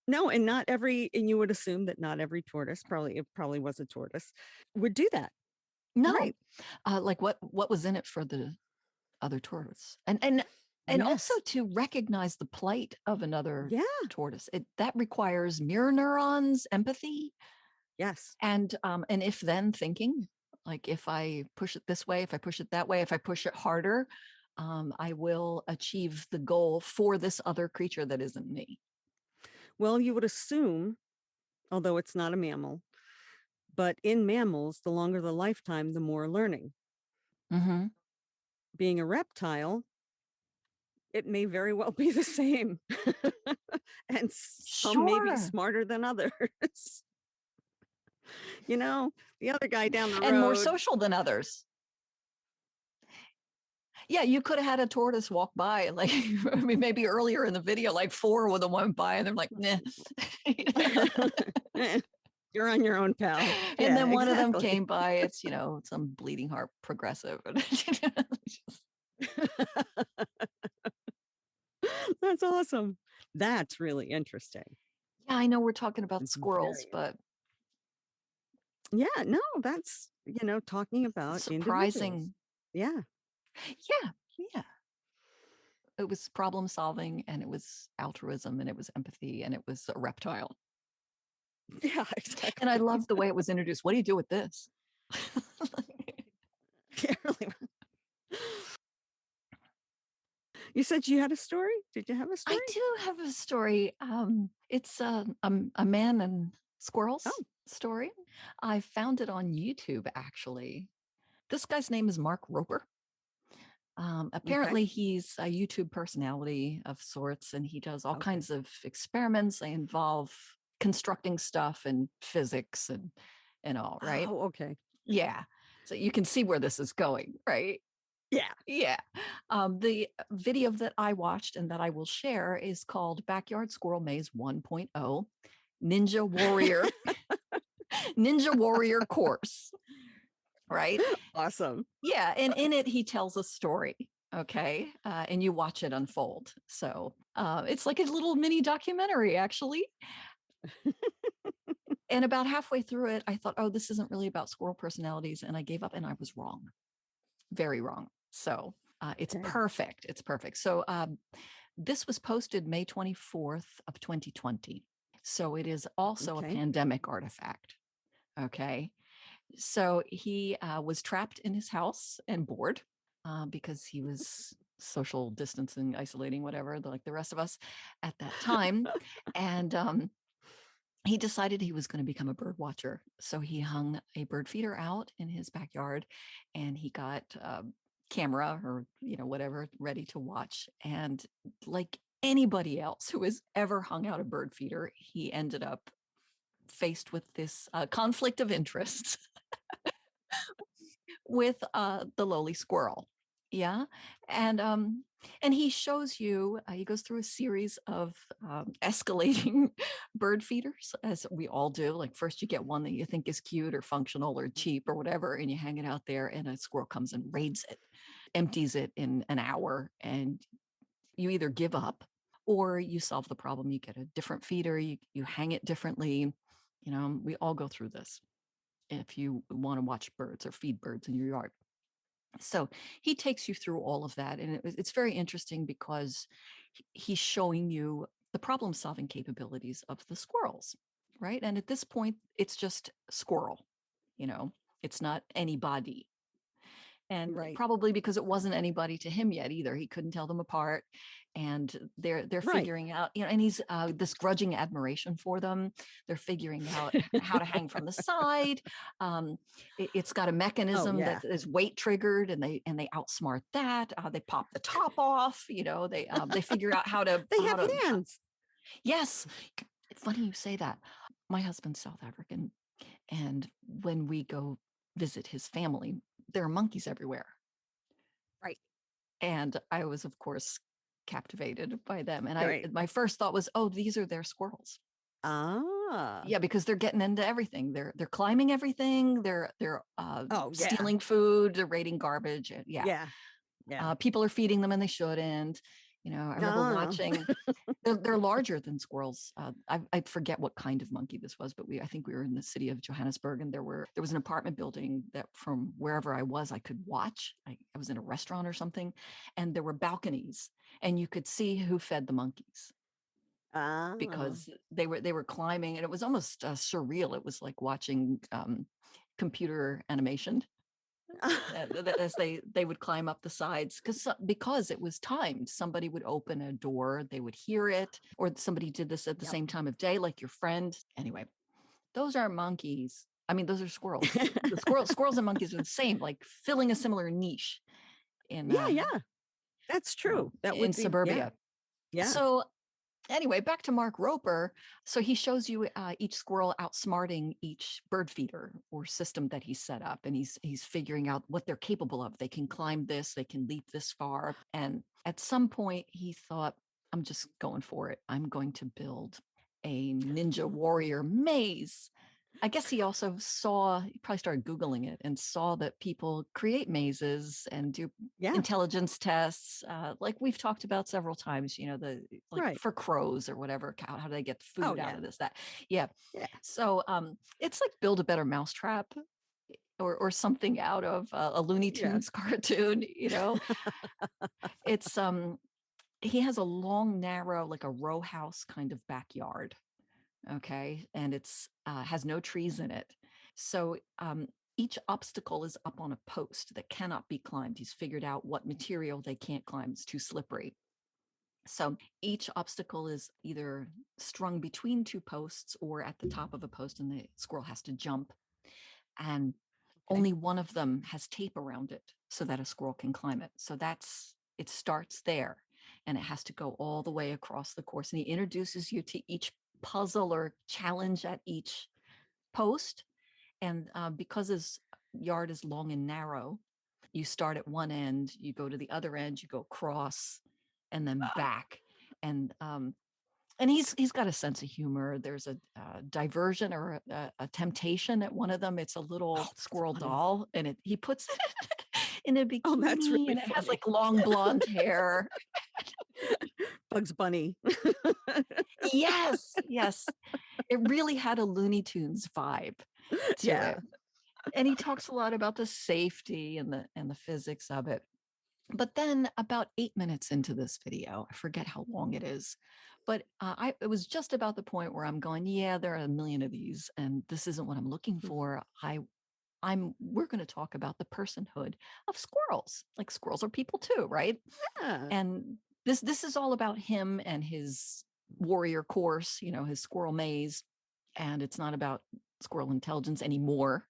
[SPEAKER 1] No, and and you would assume that not every tortoise, probably it probably was a tortoise, would do that.
[SPEAKER 2] No,
[SPEAKER 1] Right.
[SPEAKER 2] like what was in it for the other tortoise, and also
[SPEAKER 1] Yes.
[SPEAKER 2] to recognize the plight of another
[SPEAKER 1] Yeah.
[SPEAKER 2] tortoise. That requires mirror neurons, empathy,
[SPEAKER 1] Yes.
[SPEAKER 2] and if then thinking. Like if I push it this way, if I push it that way, if I push it harder, I will achieve the goal for this other creature that isn't me.
[SPEAKER 1] Well, you would assume, although it's not a mammal, but in mammals, the longer the lifetime, the more learning.
[SPEAKER 2] Mm-hmm.
[SPEAKER 1] Being a reptile, it may very well be the same. And some may be
[SPEAKER 2] Sure.
[SPEAKER 1] smarter than others. You know, the other guy down the
[SPEAKER 2] And more
[SPEAKER 1] road.
[SPEAKER 2] social than others. Yeah, you could have had a tortoise walk by, like I mean, maybe earlier in the video, like 4 would have went by, and they're like, "Nah."
[SPEAKER 1] You're on your own, pal.
[SPEAKER 2] And
[SPEAKER 1] Yeah,
[SPEAKER 2] then one of them
[SPEAKER 1] exactly.
[SPEAKER 2] came by. It's some bleeding heart progressive.
[SPEAKER 1] That's awesome. That's really interesting.
[SPEAKER 2] Yeah, I know we're talking about
[SPEAKER 1] It's
[SPEAKER 2] squirrels,
[SPEAKER 1] very
[SPEAKER 2] but
[SPEAKER 1] yeah, no, that's, talking about individuals.
[SPEAKER 2] surprising.
[SPEAKER 1] Yeah.
[SPEAKER 2] Yeah, yeah. It was problem solving, and it was altruism, and it was empathy, and it was a reptile.
[SPEAKER 1] Yeah,
[SPEAKER 2] And I
[SPEAKER 1] exactly.
[SPEAKER 2] love the way it was introduced. What do you do with this?
[SPEAKER 1] Yeah, really. You said you had a story? Did you have a
[SPEAKER 2] I
[SPEAKER 1] story?
[SPEAKER 2] do have a story. It's a man and
[SPEAKER 1] Oh,
[SPEAKER 2] squirrels story. I found it on YouTube, actually. This guy's name is Mark Roper.
[SPEAKER 1] okay.
[SPEAKER 2] Apparently, he's a YouTube personality of sorts, and he does all
[SPEAKER 1] Okay.
[SPEAKER 2] kinds of experiments. They involve constructing stuff and physics and all, right?
[SPEAKER 1] Oh, okay.
[SPEAKER 2] Yeah. So you can see where this is going, right?
[SPEAKER 1] Yeah.
[SPEAKER 2] Yeah. The video that I watched and that I will share is called Backyard Squirrel Maze 1.0 Ninja Warrior Ninja Warrior Course, right?
[SPEAKER 1] Awesome.
[SPEAKER 2] Yeah, and in it he tells a story. Okay, and you watch it unfold. So it's like a little mini documentary, actually. And about halfway through it, I thought, oh, this isn't really about squirrel personalities, and I gave up, and I was wrong, very wrong. So it's
[SPEAKER 1] Okay.
[SPEAKER 2] perfect. It's perfect. So this was posted May 24th of 2020. So it is also a
[SPEAKER 1] Okay.
[SPEAKER 2] pandemic artifact. Okay. So he was trapped in his house and bored because he was social distancing, isolating, whatever, like the rest of us at that time. And he decided he was going to become a bird watcher. So he hung a bird feeder out in his backyard, and he got a camera or whatever ready to watch. And like anybody else who has ever hung out a bird feeder, he ended up faced with this conflict of interests with the lowly squirrel. Yeah. And he shows you, he goes through a series of escalating bird feeders, as we all do. Like, first you get one that you think is cute or functional or cheap or whatever, and you hang it out there, and a squirrel comes and raids it, empties it in an hour, and you either give up or you solve the problem. You get a different feeder, you hang it differently. We all go through this if you want to watch birds or feed birds in your yard. So he takes you through all of that. And it's very interesting because he's showing you the problem solving capabilities of the squirrels, right? And at this point, it's just squirrel, you know, it's not anybody. And
[SPEAKER 1] Right.
[SPEAKER 2] probably because it wasn't anybody to him yet either. He couldn't tell them apart. And they're
[SPEAKER 1] Right.
[SPEAKER 2] figuring out, and he's this grudging admiration for them. They're figuring out how to hang from the side. It's got a
[SPEAKER 1] Oh,
[SPEAKER 2] mechanism
[SPEAKER 1] yeah.
[SPEAKER 2] that is weight triggered, and they outsmart that. They pop the top off. They figure out how to
[SPEAKER 1] They have hands.
[SPEAKER 2] yes. Funny you say that. My husband's South African, and when we go visit his family, there are monkeys everywhere.
[SPEAKER 1] Right.
[SPEAKER 2] And I was, of course, captivated by them. And
[SPEAKER 1] Right.
[SPEAKER 2] my first thought was, oh, these are their squirrels.
[SPEAKER 1] Ah.
[SPEAKER 2] Yeah, because they're getting into everything. They're climbing everything. They're
[SPEAKER 1] Oh, yeah.
[SPEAKER 2] stealing food. They're raiding garbage. Yeah.
[SPEAKER 1] Yeah. Yeah.
[SPEAKER 2] People are feeding them and they shouldn't. I remember
[SPEAKER 1] Oh.
[SPEAKER 2] watching. They're larger than squirrels. I forget what kind of monkey this was, but I think we were in the city of Johannesburg, and there was an apartment building that from wherever I was, I could watch. I was in a restaurant or something, and there were balconies, and you could see who fed the monkeys
[SPEAKER 1] Oh.
[SPEAKER 2] because they were climbing, and it was almost surreal. It was like watching computer animation as they would climb up the sides because it was timed. Somebody would open a door, they would hear it, or somebody did this at the
[SPEAKER 1] Yep.
[SPEAKER 2] same time of day, like your friend. Anyway, those are monkeys. I mean, those are squirrels. The squirrels and monkeys are the same, like filling a similar niche in
[SPEAKER 1] Yeah, yeah. That's true. That
[SPEAKER 2] in
[SPEAKER 1] would be yeah,
[SPEAKER 2] suburbia.
[SPEAKER 1] yeah.
[SPEAKER 2] So anyway, back to Mark Roper. So he shows you each squirrel outsmarting each bird feeder or system that he's set up, and he's figuring out what they're capable of. They can climb this, they can leap this far. And at some point, he thought, "I'm just going for it. I'm going to build a ninja warrior maze." I guess he probably started Googling it and saw that people create mazes and do
[SPEAKER 1] Yeah,
[SPEAKER 2] intelligence tests, like we've talked about several times, like
[SPEAKER 1] right.
[SPEAKER 2] for crows or whatever, how do they get
[SPEAKER 1] Oh,
[SPEAKER 2] food out
[SPEAKER 1] yeah.
[SPEAKER 2] of this, that. Yeah.
[SPEAKER 1] Yeah.
[SPEAKER 2] So it's like build a better mousetrap or something out of a Looney
[SPEAKER 1] Yeah.
[SPEAKER 2] Tunes cartoon. It's he has a long, narrow, like a row house kind of backyard. Okay. And it's has no trees in it. So each obstacle is up on a post that cannot be climbed. He's figured out what material they can't climb. It's too slippery. So each obstacle is either strung between two posts or at the top of a post, and the squirrel has to jump. And
[SPEAKER 1] Okay.
[SPEAKER 2] only one of them has tape around it so that a squirrel can climb it. So it starts there, and it has to go all the way across the course. And he introduces you to each puzzle or challenge at each post. And because his yard is long and narrow, you start at one end, you go to the other end, you go across, and then back. And he's got a sense of humor. There's a diversion or a temptation at one of them. It's a
[SPEAKER 1] Oh,
[SPEAKER 2] little
[SPEAKER 1] that's
[SPEAKER 2] squirrel
[SPEAKER 1] funny.
[SPEAKER 2] doll, and he puts it in a
[SPEAKER 1] Oh, that's
[SPEAKER 2] bikini,
[SPEAKER 1] really
[SPEAKER 2] and it has
[SPEAKER 1] funny.
[SPEAKER 2] like long blonde hair.
[SPEAKER 1] Bugs Bunny.
[SPEAKER 2] Yes, yes, it really had a Looney Tunes vibe to
[SPEAKER 1] Yeah.
[SPEAKER 2] it. And he talks a lot about the safety and the physics of it. But then about 8 minutes into this video, I forget how long it is, but it was just about the point where I'm going, yeah, there are a million of these, and this isn't what I'm looking for. We're going to talk about the personhood of squirrels. Like squirrels are people too, right?
[SPEAKER 1] Yeah.
[SPEAKER 2] And this is all about him and his warrior course, his squirrel maze, and it's not about squirrel intelligence anymore.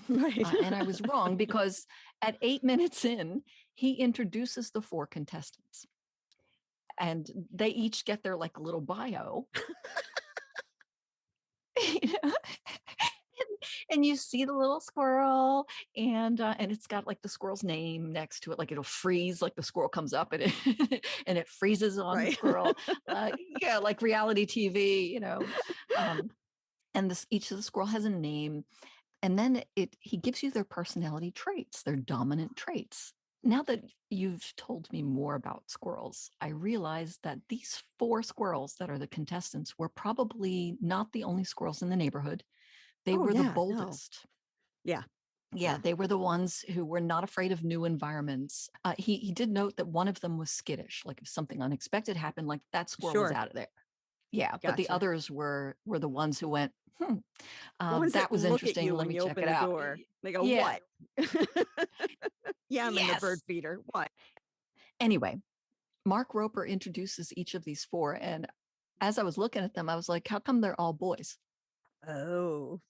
[SPEAKER 1] Right.
[SPEAKER 2] And I was wrong because at 8 minutes in, he introduces the four contestants, and they each get their like little bio. you know? and you see the little squirrel, and it's got like the squirrel's name next to it, like it'll freeze, like the squirrel comes up and it and it freezes on the
[SPEAKER 1] Right.
[SPEAKER 2] squirrel. Yeah, like reality TV. Um, and each of the squirrel has a name, and then he gives you their personality traits, their dominant traits. Now that you've told me more about squirrels, I realized that these four squirrels that are the contestants were probably not the only squirrels in the neighborhood. They
[SPEAKER 1] Oh,
[SPEAKER 2] were the
[SPEAKER 1] yeah. No.
[SPEAKER 2] boldest.
[SPEAKER 1] Yeah.
[SPEAKER 2] Yeah,
[SPEAKER 1] Yeah.
[SPEAKER 2] they were the ones who were not afraid of new environments. He did note that one of them was skittish, like if something unexpected happened, like that squirrel was
[SPEAKER 1] Sure.
[SPEAKER 2] out of there. Yeah, but the
[SPEAKER 1] Gotcha.
[SPEAKER 2] others were the ones who went,
[SPEAKER 1] The ones that
[SPEAKER 2] that was
[SPEAKER 1] look at
[SPEAKER 2] interesting.
[SPEAKER 1] you
[SPEAKER 2] Let
[SPEAKER 1] when
[SPEAKER 2] me
[SPEAKER 1] you
[SPEAKER 2] check
[SPEAKER 1] open
[SPEAKER 2] it
[SPEAKER 1] the
[SPEAKER 2] out.
[SPEAKER 1] door. They go,
[SPEAKER 2] Yeah.
[SPEAKER 1] "What?" "Yeah, I'm in the bird
[SPEAKER 2] Yes.
[SPEAKER 1] feeder." "What?"
[SPEAKER 2] Anyway, Mark Roper introduces each of these four, and as I was looking at them, I was like, how come they're all boys?
[SPEAKER 1] Oh,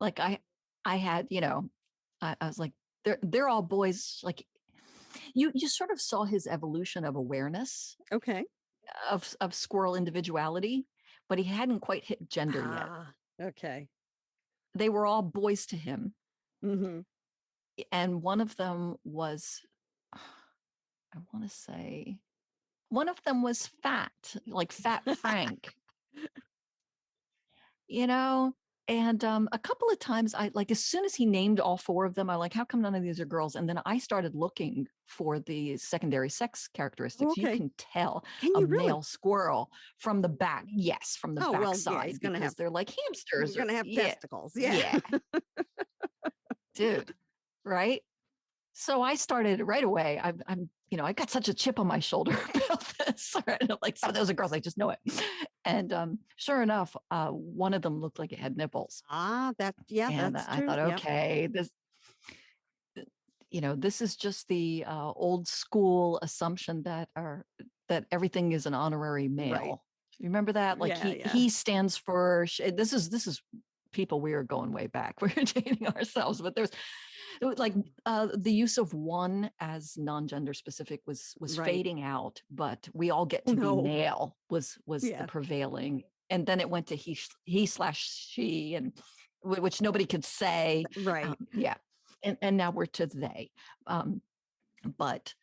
[SPEAKER 2] Like I had, I was like, they're all boys. Like you sort of saw his evolution of awareness
[SPEAKER 1] okay.
[SPEAKER 2] of squirrel individuality, but he hadn't quite hit gender yet.
[SPEAKER 1] Ah, okay.
[SPEAKER 2] They were all boys to him.
[SPEAKER 1] Mhm.
[SPEAKER 2] And one of them was, I want to say, one of them was fat, like Fat Frank, you know? And a couple of times, I like as soon as he named all four of them, I like, how come none of these are girls? And then I started looking for the secondary sex
[SPEAKER 1] Oh,
[SPEAKER 2] characteristics. You
[SPEAKER 1] okay.
[SPEAKER 2] can tell
[SPEAKER 1] Can
[SPEAKER 2] a
[SPEAKER 1] you really?
[SPEAKER 2] male squirrel from the back. Yes, from the
[SPEAKER 1] Oh,
[SPEAKER 2] back
[SPEAKER 1] well, yeah, he's
[SPEAKER 2] side
[SPEAKER 1] gonna
[SPEAKER 2] because
[SPEAKER 1] have
[SPEAKER 2] they're like hamsters or yeah,
[SPEAKER 1] testicles. Yeah.
[SPEAKER 2] yeah, dude, right? So I started right away. I got such a chip on my shoulder about this. Right? Like some of those are girls, I just know it. And sure enough, one of them looked like it had nipples.
[SPEAKER 1] Yeah,
[SPEAKER 2] And
[SPEAKER 1] that's
[SPEAKER 2] I
[SPEAKER 1] true.
[SPEAKER 2] thought,
[SPEAKER 1] Yep.
[SPEAKER 2] okay, this is just the old school assumption that everything is an honorary
[SPEAKER 1] Right.
[SPEAKER 2] male. You remember that? Like
[SPEAKER 1] Yeah,
[SPEAKER 2] he
[SPEAKER 1] yeah.
[SPEAKER 2] stands for this is people, we are going way back. We're dating ourselves, but there's like the use of one as non-gender specific was
[SPEAKER 1] Right.
[SPEAKER 2] fading out, but we all get
[SPEAKER 1] Oh,
[SPEAKER 2] to be
[SPEAKER 1] no.
[SPEAKER 2] male was the
[SPEAKER 1] Yeah.
[SPEAKER 2] prevailing, and then it went to he slash she, and which nobody could say.
[SPEAKER 1] Right.
[SPEAKER 2] Yeah, and now we're to they. Um, but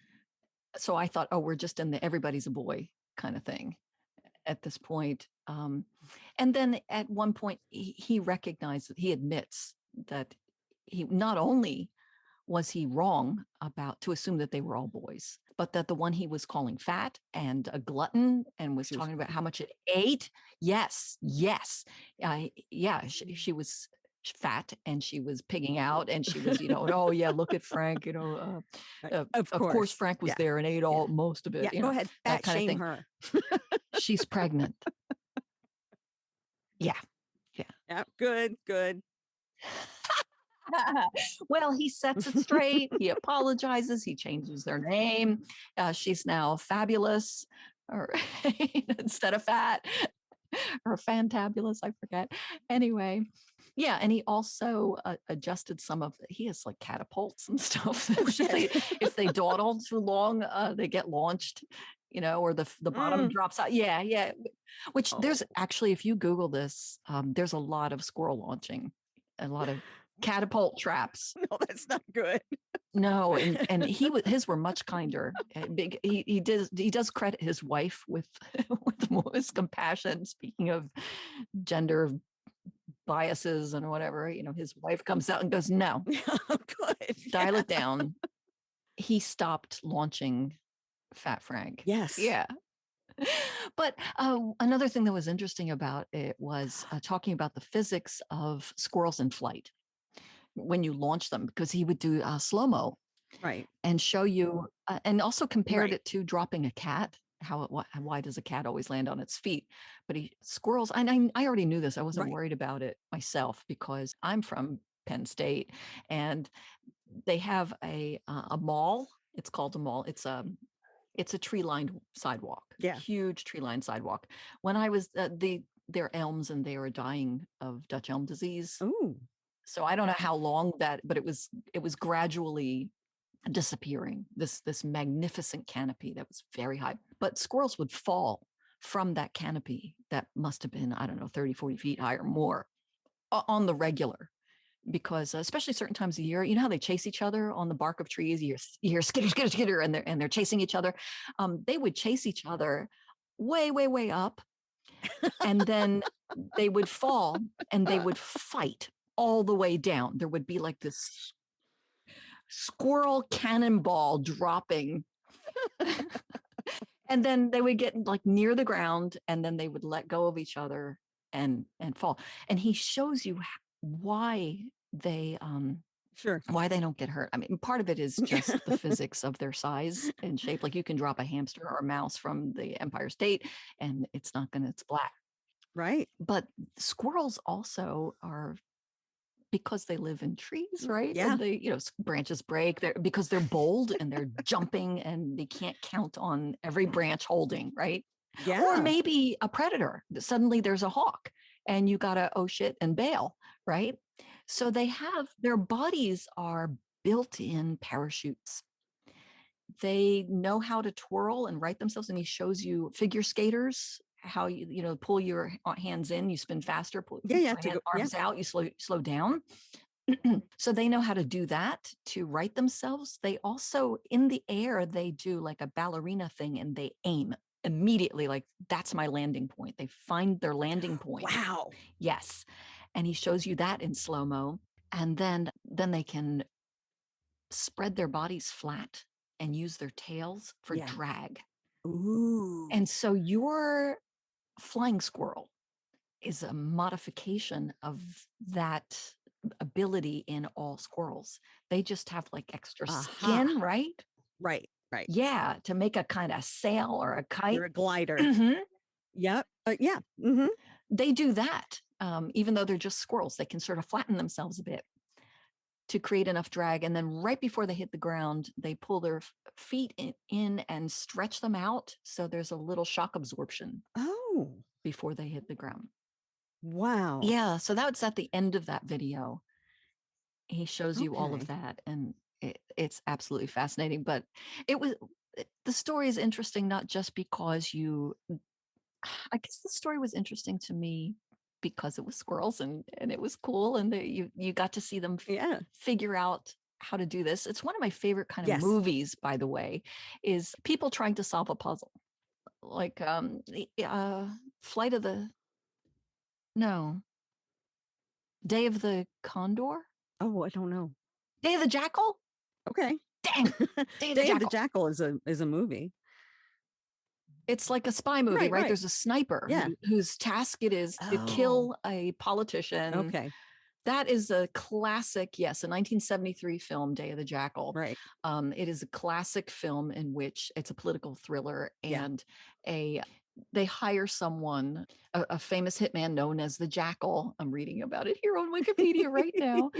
[SPEAKER 2] so I thought, oh, we're just in the everybody's a boy kind of thing at this point. And then at one point, he recognized that he admits that he not only was he wrong about to assume that they were all boys, but that the one he was calling fat and a glutton and was
[SPEAKER 1] She was
[SPEAKER 2] talking about
[SPEAKER 1] fun.
[SPEAKER 2] how much it ate. Yes, yes. Yeah, she was fat and she was pigging out and she was, oh yeah, look at Frank,
[SPEAKER 1] Of
[SPEAKER 2] of course
[SPEAKER 1] course.
[SPEAKER 2] Frank was
[SPEAKER 1] Yeah.
[SPEAKER 2] there and ate
[SPEAKER 1] Yeah.
[SPEAKER 2] all most of it,
[SPEAKER 1] Yeah. Go ahead.
[SPEAKER 2] that
[SPEAKER 1] Fat
[SPEAKER 2] kind of
[SPEAKER 1] shame
[SPEAKER 2] thing.
[SPEAKER 1] her.
[SPEAKER 2] She's pregnant. Yeah. Yeah.
[SPEAKER 1] Yeah. Good. Good.
[SPEAKER 2] Well, he sets it straight. He apologizes. He changes their name. She's now fabulous, or instead of fat, or fantabulous. I forget. Anyway, yeah, and he also adjusted some of. He has like catapults and stuff.
[SPEAKER 1] Oh, shit.
[SPEAKER 2] If they dawdle too long, they get launched. Or the bottom
[SPEAKER 1] Mm.
[SPEAKER 2] drops out. Yeah, yeah. Which there's
[SPEAKER 1] Oh,
[SPEAKER 2] actually, if you Google this, there's a lot of squirrel launching, a lot of catapult traps.
[SPEAKER 1] no, that's not good.
[SPEAKER 2] No, and his were much kinder. Big he does credit his wife with with most compassion. Speaking of gender biases and whatever, his wife comes out and goes, "No,
[SPEAKER 1] Good.
[SPEAKER 2] dial it down." He stopped launching Fat Frank.
[SPEAKER 1] Yes.
[SPEAKER 2] Yeah. But another thing that was interesting about it was talking about the physics of squirrels in flight when you launch them, because he would do slow mo
[SPEAKER 1] Right.
[SPEAKER 2] and show you, and also compared
[SPEAKER 1] Right.
[SPEAKER 2] it to dropping a cat. Why does a cat always land on its feet? But squirrels, and I already knew this. I wasn't
[SPEAKER 1] Right.
[SPEAKER 2] worried about it myself because I'm from Penn State, and they have a mall. It's called a mall. It's a tree lined sidewalk,
[SPEAKER 1] Yeah.
[SPEAKER 2] huge tree lined sidewalk. When I was they're elms and they were dying of Dutch elm disease.
[SPEAKER 1] Oh,
[SPEAKER 2] So I don't know how long but it was gradually disappearing, this magnificent canopy that was very high, but squirrels would fall from that canopy that must have been, I don't know, 30, 40 feet high or more on the regular, because especially certain times of year, how they chase each other on the bark of trees. You hear skitter skitter skitter, and they're chasing each other. They would chase each other way way way up, and then they would fall and they would fight all the way down. There would be like this squirrel cannonball dropping, and then they would get like near the ground and then they would let go of each other and fall. And he shows you why they
[SPEAKER 1] sure.
[SPEAKER 2] why they don't get hurt. I mean, part of it is just the physics of their size and shape. Like you can drop a hamster or a mouse from the Empire State and it's not going to splat.
[SPEAKER 1] Right.
[SPEAKER 2] But squirrels also are, because they live in trees, right?
[SPEAKER 1] Yeah.
[SPEAKER 2] And they, branches break because they're bold and they're jumping and they can't count on every branch holding, right? Or
[SPEAKER 1] Yeah.
[SPEAKER 2] maybe a predator. Suddenly there's a hawk and you got to, oh shit, and bail, right? So their bodies are built in parachutes. They know how to twirl and right themselves. And he shows you figure skaters, how you pull your hands in, you spin faster, pull
[SPEAKER 1] Yeah. Yeah.
[SPEAKER 2] your
[SPEAKER 1] To go. Yeah.
[SPEAKER 2] arms out, you slow down. So they know how to do that to right themselves. They also, in the air, they do like a ballerina thing and they aim immediately, like that's my landing point. They find their landing point.
[SPEAKER 1] Wow.
[SPEAKER 2] Yes. and he shows you that in slow-mo. And then they can spread their bodies flat and use their tails for
[SPEAKER 1] Yeah.
[SPEAKER 2] drag.
[SPEAKER 1] Ooh.
[SPEAKER 2] And so your flying squirrel is a modification of that ability in all squirrels. They just have like extra
[SPEAKER 1] Aha.
[SPEAKER 2] skin, right?
[SPEAKER 1] Right. Right.
[SPEAKER 2] Yeah, to make a kind of sail or a kite.
[SPEAKER 1] You're a glider.
[SPEAKER 2] Mhm.
[SPEAKER 1] Yep. Yeah. Mm-hmm.
[SPEAKER 2] They do that. Even though they're just squirrels, they can sort of flatten themselves a bit to create enough drag. And then right before they hit the ground, they pull their feet in and stretch them out. So there's a little shock absorption
[SPEAKER 1] Oh,
[SPEAKER 2] before they hit the ground.
[SPEAKER 1] wow.
[SPEAKER 2] Yeah. So that's at the end of that video. He shows you all of
[SPEAKER 1] Okay.
[SPEAKER 2] that. And it's absolutely fascinating. But the story is interesting, not just because I guess the story was interesting to me because it was squirrels and it was cool and you got to see them
[SPEAKER 1] Yeah.
[SPEAKER 2] figure out how to do this. It's one of my favorite kind of
[SPEAKER 1] Yes.
[SPEAKER 2] movies, by the way, is people trying to solve a puzzle. Like Flight of the no, Day of the Condor?
[SPEAKER 1] Oh, I don't know.
[SPEAKER 2] Day of the Jackal?
[SPEAKER 1] Okay.
[SPEAKER 2] Dang. Day of the
[SPEAKER 1] Day of the
[SPEAKER 2] Jackal.
[SPEAKER 1] Jackal is a movie.
[SPEAKER 2] It's like a spy movie,
[SPEAKER 1] Right.
[SPEAKER 2] right?
[SPEAKER 1] Right.
[SPEAKER 2] There's a sniper
[SPEAKER 1] Yeah.
[SPEAKER 2] whose task it is to
[SPEAKER 1] Oh.
[SPEAKER 2] kill a politician.
[SPEAKER 1] Okay.
[SPEAKER 2] That is a classic, yes, a 1973 film, Day of the Jackal.
[SPEAKER 1] Right.
[SPEAKER 2] It is a classic film in which it's a political thriller,
[SPEAKER 1] Yeah.
[SPEAKER 2] and they hire someone, a famous hitman known as the Jackal. I'm reading about it here on Wikipedia right now,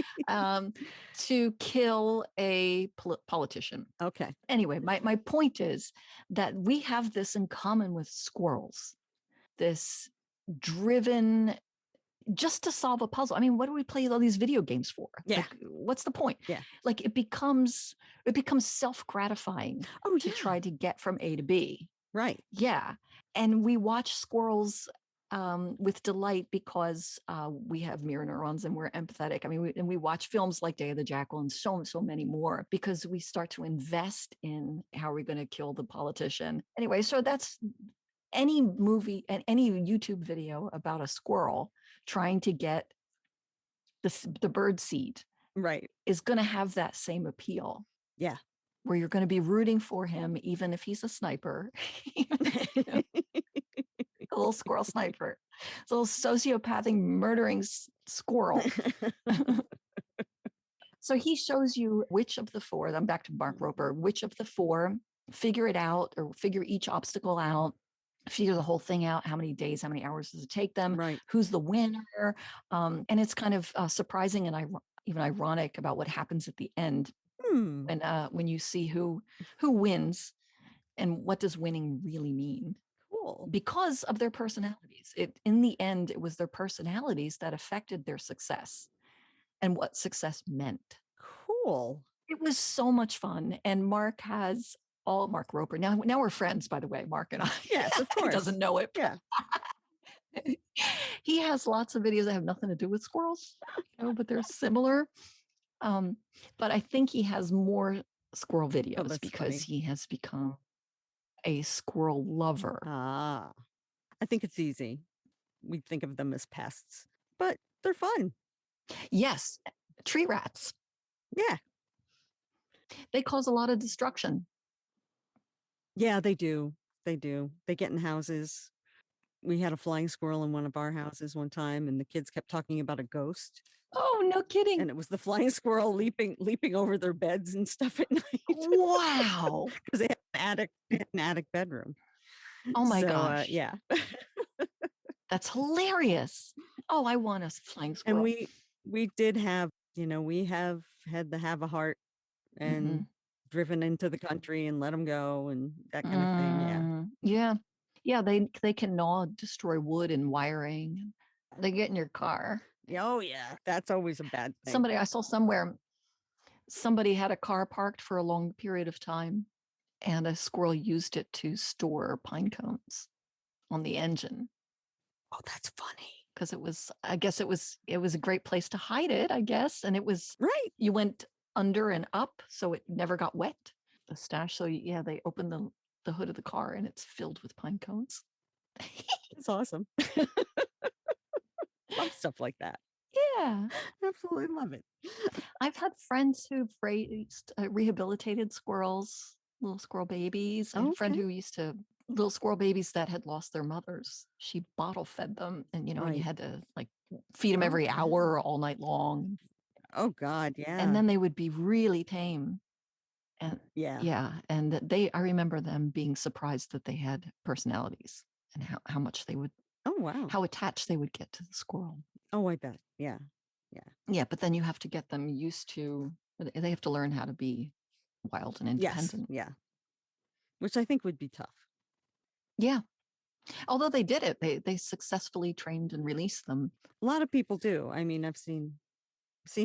[SPEAKER 2] to kill a politician.
[SPEAKER 1] Okay.
[SPEAKER 2] Anyway, my point is that we have this in common with squirrels, this driven just to solve a puzzle. I mean, what do we play all these video games for?
[SPEAKER 1] Yeah.
[SPEAKER 2] Like, what's the point?
[SPEAKER 1] Yeah.
[SPEAKER 2] Like it becomes self-gratifying
[SPEAKER 1] Oh,
[SPEAKER 2] to
[SPEAKER 1] yeah.
[SPEAKER 2] try to get from A to B.
[SPEAKER 1] Right.
[SPEAKER 2] Yeah. And we watch squirrels with delight because we have mirror neurons and we're empathetic. I mean, we watch films like Day of the Jackal and so many more because we start to invest in how we're going to kill the politician. Anyway, so that's any movie and any YouTube video about a squirrel trying to get the bird seed
[SPEAKER 1] Right.
[SPEAKER 2] is going to have that same appeal.
[SPEAKER 1] Yeah.
[SPEAKER 2] Where you're going to be rooting for him, even if he's a sniper, a little squirrel sniper, a little sociopathic murdering squirrel. So he shows you which of the four, I'm back to Mark Roper, which of the four figure it out or figure each obstacle out, figure the whole thing out. How many days, how many hours does it take them?
[SPEAKER 1] Right.
[SPEAKER 2] Who's the winner? And it's kind of surprising and even ironic about what happens at the end when you see who wins and what does winning really mean.
[SPEAKER 1] Cool.
[SPEAKER 2] Because of their personalities. In the end, it was their personalities that affected their success and what success meant.
[SPEAKER 1] Cool.
[SPEAKER 2] It was so much fun. And Mark Roper. Now we're friends, by the way, Mark and I.
[SPEAKER 1] Yes, of course.
[SPEAKER 2] He doesn't know it.
[SPEAKER 1] Yeah.
[SPEAKER 2] He has lots of videos that have nothing to do with squirrels, but they're similar. But I think he has more squirrel videos because he has become a squirrel lover.
[SPEAKER 1] I think it's easy. We think of them as pests, but they're fun.
[SPEAKER 2] Yes. Tree rats.
[SPEAKER 1] Yeah.
[SPEAKER 2] They cause a lot of destruction.
[SPEAKER 1] Yeah, they do. They do. They get in houses. We had a flying squirrel in one of our houses one time, and the kids kept talking about a ghost.
[SPEAKER 2] Oh, no kidding.
[SPEAKER 1] And it was the flying squirrel leaping over their beds and stuff at night.
[SPEAKER 2] Wow.
[SPEAKER 1] Because they had an attic bedroom.
[SPEAKER 2] Oh my gosh.
[SPEAKER 1] Yeah.
[SPEAKER 2] That's hilarious. Oh, I want a flying squirrel.
[SPEAKER 1] And we did have, we have had to have a heart and driven into the country and let them go and that kind of thing. Yeah.
[SPEAKER 2] Yeah. Yeah. They can gnaw, destroy wood and wiring. They get in your car.
[SPEAKER 1] Oh yeah. That's always a bad thing.
[SPEAKER 2] I saw somewhere, somebody had a car parked for a long period of time and a squirrel used it to store pine cones on the engine.
[SPEAKER 1] Oh, that's funny.
[SPEAKER 2] Because I guess it was a great place to hide it, I guess. And it was
[SPEAKER 1] right.
[SPEAKER 2] You went under and up, so it never got wet, the stash. So yeah, they opened the hood of the car and it's filled with pine cones.
[SPEAKER 1] It's awesome. Love stuff like that.
[SPEAKER 2] Yeah.
[SPEAKER 1] Absolutely love it.
[SPEAKER 2] I've had friends who've raised, rehabilitated squirrels, little squirrel babies. I had a friend
[SPEAKER 1] Okay.
[SPEAKER 2] who used to little squirrel babies that had lost their mothers. She bottle fed them, and, and you
[SPEAKER 1] Right.
[SPEAKER 2] had to, like, feed them
[SPEAKER 1] Oh,
[SPEAKER 2] every
[SPEAKER 1] yeah.
[SPEAKER 2] hour all night long,
[SPEAKER 1] Oh, God,
[SPEAKER 2] and
[SPEAKER 1] yeah.
[SPEAKER 2] then they would be really tame, and
[SPEAKER 1] Yeah.
[SPEAKER 2] yeah, and I remember them being surprised that they had personalities and how much they would
[SPEAKER 1] Oh, wow.
[SPEAKER 2] how attached they would get to the squirrel.
[SPEAKER 1] Oh, I bet. Yeah. Yeah.
[SPEAKER 2] Yeah, but then you have to get them used to they have to learn how to be wild and
[SPEAKER 1] Yes.
[SPEAKER 2] independent.
[SPEAKER 1] Yeah. Which I think would be tough.
[SPEAKER 2] Yeah. Although they did it, they successfully trained and released them.
[SPEAKER 1] A lot of people do. I mean, I've seen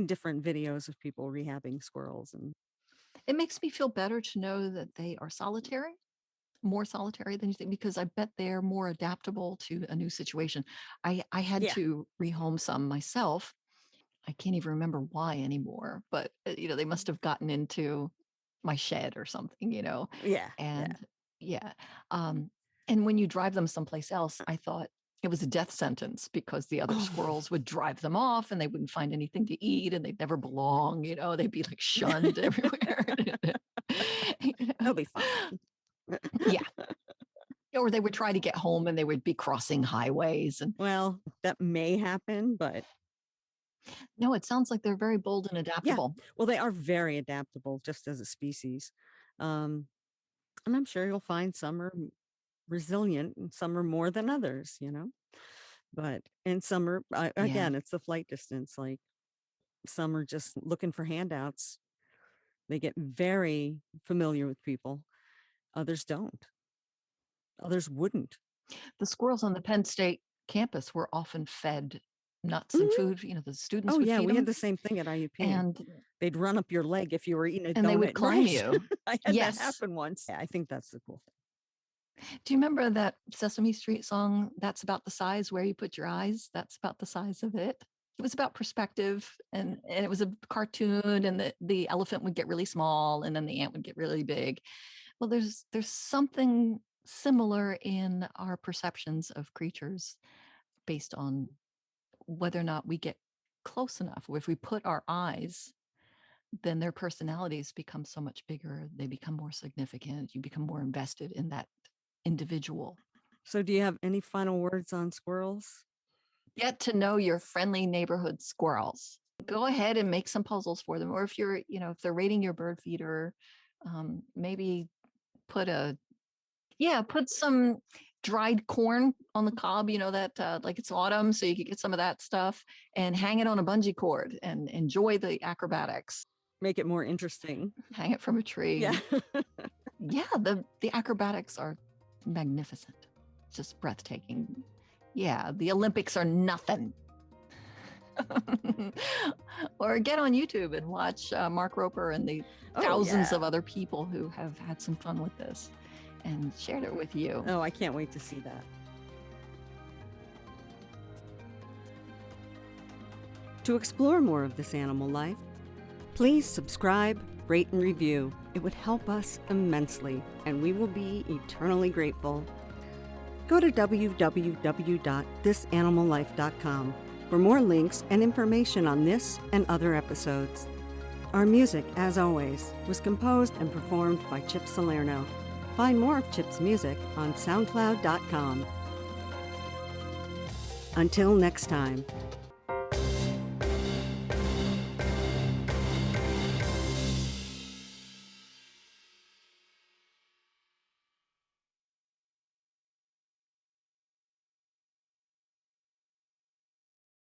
[SPEAKER 1] different videos of people rehabbing squirrels and
[SPEAKER 2] It makes me feel better to know that they are solitary, more solitary than you think, because I bet they're more adaptable to a new situation. I had
[SPEAKER 1] yeah.
[SPEAKER 2] to rehome some myself. I can't even remember why anymore, but they must have gotten into my shed or something,
[SPEAKER 1] Yeah. Yeah.
[SPEAKER 2] and yeah. Um, and when you drive them someplace else, I thought it was a death sentence because the other
[SPEAKER 1] Oh.
[SPEAKER 2] squirrels would drive them off and they wouldn't find anything to eat and they'd never belong, they'd be like shunned everywhere. You
[SPEAKER 1] They'll
[SPEAKER 2] know?
[SPEAKER 1] be fine.
[SPEAKER 2] Yeah. Or they would try to get home and they would be crossing highways. And
[SPEAKER 1] Well, that may happen, but
[SPEAKER 2] no, it sounds like they're very bold and
[SPEAKER 1] yeah.
[SPEAKER 2] adaptable.
[SPEAKER 1] Well, they are very adaptable just as a species. Um, and I'm sure you'll find some are resilient and some are more than others. But and some are
[SPEAKER 2] Yeah.
[SPEAKER 1] again, it's the flight distance. Like some are just looking for handouts. They get very familiar with people. Others don't. Others wouldn't.
[SPEAKER 2] The squirrels on the Penn State campus were often fed nuts and
[SPEAKER 1] Mhm.
[SPEAKER 2] food. The students
[SPEAKER 1] Oh
[SPEAKER 2] would
[SPEAKER 1] yeah,
[SPEAKER 2] feed
[SPEAKER 1] we had
[SPEAKER 2] them,
[SPEAKER 1] the same thing at IUP.
[SPEAKER 2] and
[SPEAKER 1] They'd run up your leg if you were eating a
[SPEAKER 2] they would
[SPEAKER 1] donut,
[SPEAKER 2] climb
[SPEAKER 1] right?
[SPEAKER 2] you.
[SPEAKER 1] I had that
[SPEAKER 2] Yes.
[SPEAKER 1] happen once. Yeah, I think that's the cool thing.
[SPEAKER 2] Do you remember that Sesame Street song, "That's about the size where you put your eyes? That's about the size of it." It was about perspective, and it was a cartoon, and the elephant would get really small, and then the ant would get really big. Well, there's something similar in our perceptions of creatures based on whether or not we get close enough. If we put our eyes, then their personalities become so much bigger. They become more significant. You become more invested in that individual.
[SPEAKER 1] So do you have any final words on squirrels?
[SPEAKER 2] Get to know your friendly neighborhood squirrels. Go ahead and make some puzzles for them. Or if they're raiding your bird feeder, maybe put put some dried corn on the cob, that like it's autumn, so you could get some of that stuff and hang it on a bungee cord and enjoy the acrobatics.
[SPEAKER 1] Make it more interesting.
[SPEAKER 2] Hang it from a tree.
[SPEAKER 1] Yeah.
[SPEAKER 2] Yeah, the acrobatics are magnificent. Just breathtaking. Yeah, the Olympics are nothing. Or get on YouTube and watch Mark Roper and the
[SPEAKER 1] Oh,
[SPEAKER 2] thousands
[SPEAKER 1] yeah.
[SPEAKER 2] of other people who have had some fun with this and shared it with you.
[SPEAKER 1] Oh, I can't wait to see that. To explore more of this animal life, please subscribe, rate, and review. It would help us immensely, and we will be eternally grateful. Go to www.thisanimallife.com for more links and information on this and other episodes. Our music, as always, was composed and performed by Chip Salerno. Find more of Chip's music on SoundCloud.com. Until next time.